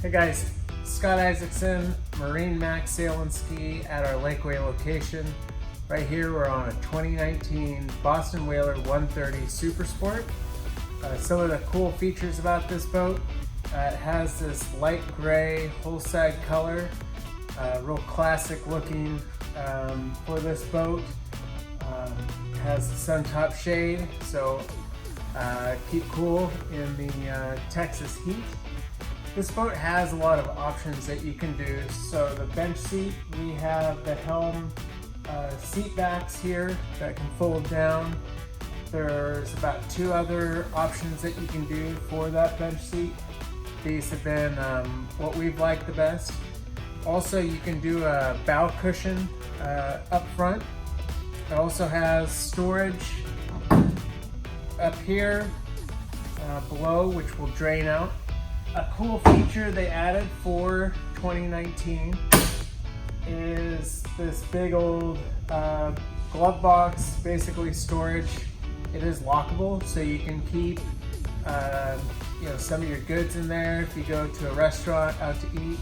Hey guys, Scott Isaacson, MarineMax Sail and Ski at our Lakeway location. Right here we're on a 2019 Boston Whaler 130 Super Sport. Some of the cool features about this boat, it has this light gray hull side color, real classic looking for this boat. It has the Suntop shade, so keep cool in the Texas heat. This boat has a lot of options that you can do. So the bench seat, we have the Helm seat backs here that can fold down. There's about 2 other options that you can do for that bench seat. These have been what we've liked the best. Also, you can do a bow cushion up front. It also has storage up here below, which will drain out. A cool feature they added for 2019 is this big old glove box, basically storage. It is lockable, so you can keep some of your goods in there if you go to a restaurant out to eat.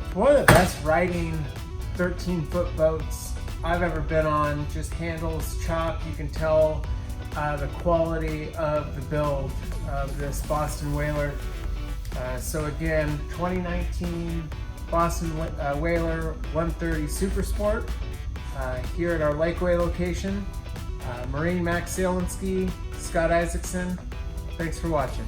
It's one of the best riding 13-foot boats I've ever been on. Just handles chop. You can tell the quality of the build of this Boston Whaler. So again, 2019 Boston Whaler 130 Super Sport here at our Lakeway location. MarineMax Sail and Ski, Scott Isaacson. Thanks for watching.